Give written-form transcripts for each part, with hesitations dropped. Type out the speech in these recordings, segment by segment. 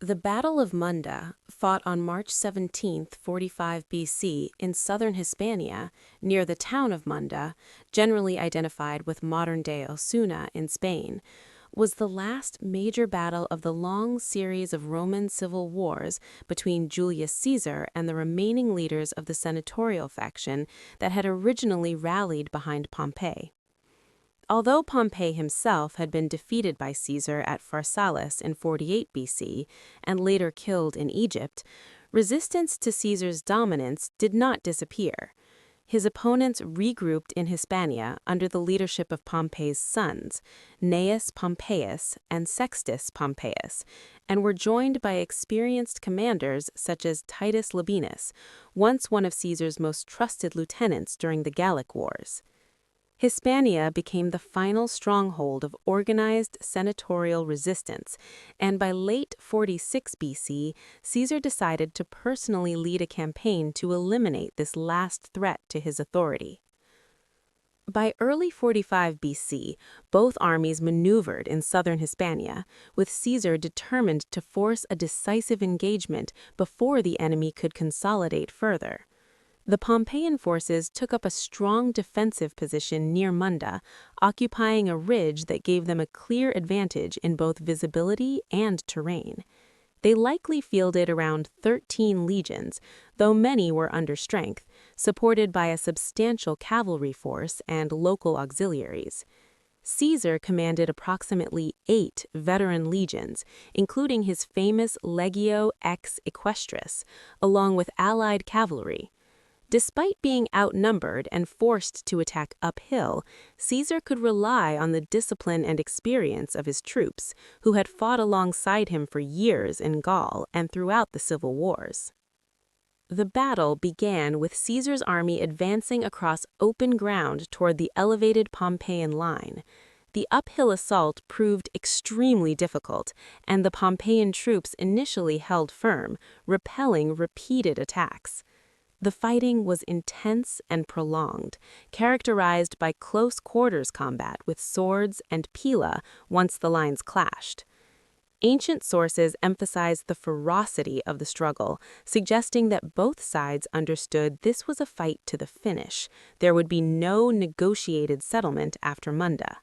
The Battle of Munda, fought on March 17, 45 BC in southern Hispania, near the town of Munda, generally identified with modern-day Osuna in Spain, was the last major battle of the long series of Roman civil wars between Julius Caesar and the remaining leaders of the senatorial faction that had originally rallied behind Pompey. Although Pompey himself had been defeated by Caesar at Pharsalus in 48 BC and later killed in Egypt, resistance to Caesar's dominance did not disappear. His opponents regrouped in Hispania under the leadership of Pompey's sons, Gnaeus Pompeius and Sextus Pompeius, and were joined by experienced commanders such as Titus Labienus, once one of Caesar's most trusted lieutenants during the Gallic Wars. Hispania became the final stronghold of organized senatorial resistance, and by late 46 BC, Caesar decided to personally lead a campaign to eliminate this last threat to his authority. By early 45 BC, both armies maneuvered in southern Hispania, with Caesar determined to force a decisive engagement before the enemy could consolidate further. The Pompeian forces took up a strong defensive position near Munda, occupying a ridge that gave them a clear advantage in both visibility and terrain. They likely fielded around 13 legions, though many were under strength, supported by a substantial cavalry force and local auxiliaries. Caesar commanded approximately 8 veteran legions, including his famous Legio ex Equestris, along with allied cavalry. Despite being outnumbered and forced to attack uphill, Caesar could rely on the discipline and experience of his troops, who had fought alongside him for years in Gaul and throughout the civil wars. The battle began with Caesar's army advancing across open ground toward the elevated Pompeian line. The uphill assault proved extremely difficult, and the Pompeian troops initially held firm, repelling repeated attacks. The fighting was intense and prolonged, characterized by close quarters combat with swords and pila once the lines clashed. Ancient sources emphasize the ferocity of the struggle, suggesting that both sides understood this was a fight to the finish. There would be no negotiated settlement after Munda.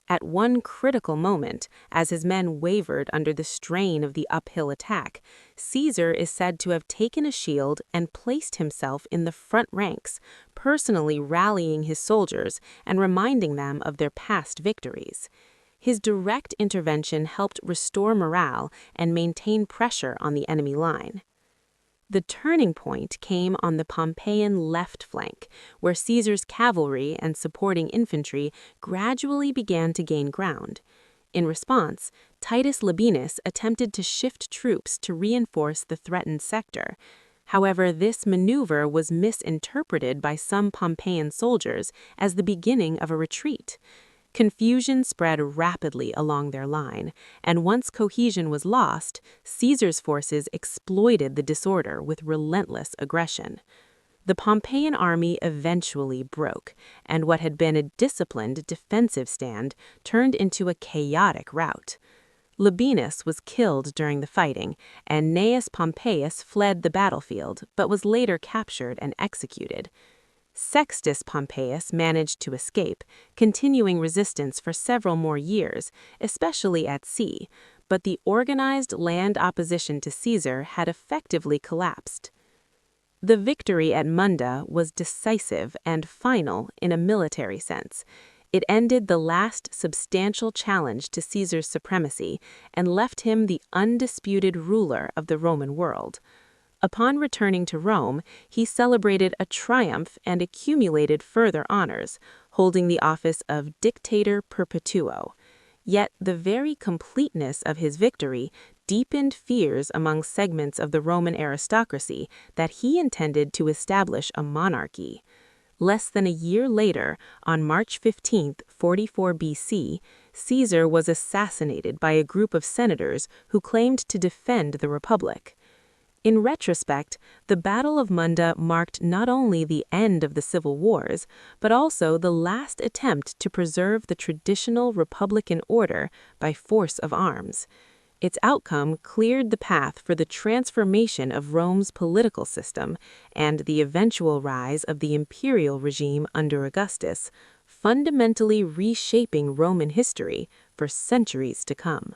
At one critical moment, as his men wavered under the strain of the uphill attack, Caesar is said to have taken a shield and placed himself in the front ranks, personally rallying his soldiers and reminding them of their past victories. His direct intervention helped restore morale and maintain pressure on the enemy line. The turning point came on the Pompeian left flank, where Caesar's cavalry and supporting infantry gradually began to gain ground. In response, Titus Labienus attempted to shift troops to reinforce the threatened sector. However, this maneuver was misinterpreted by some Pompeian soldiers as the beginning of a retreat. Confusion spread rapidly along their line, and once cohesion was lost, Caesar's forces exploited the disorder with relentless aggression. The Pompeian army eventually broke, and what had been a disciplined defensive stand turned into a chaotic rout. Labienus was killed during the fighting, and Gnaeus Pompeius fled the battlefield, but was later captured and executed. Sextus Pompeius managed to escape, continuing resistance for several more years, especially at sea, but the organized land opposition to Caesar had effectively collapsed. The victory at Munda was decisive and final in a military sense. It ended the last substantial challenge to Caesar's supremacy and left him the undisputed ruler of the Roman world. Upon returning to Rome, he celebrated a triumph and accumulated further honors, holding the office of Dictator Perpetuo. Yet the very completeness of his victory deepened fears among segments of the Roman aristocracy that he intended to establish a monarchy. Less than a year later, on March 15, 44 BC, Caesar was assassinated by a group of senators who claimed to defend the Republic. In retrospect, the Battle of Munda marked not only the end of the civil wars, but also the last attempt to preserve the traditional republican order by force of arms. Its outcome cleared the path for the transformation of Rome's political system and the eventual rise of the imperial regime under Augustus, fundamentally reshaping Roman history for centuries to come.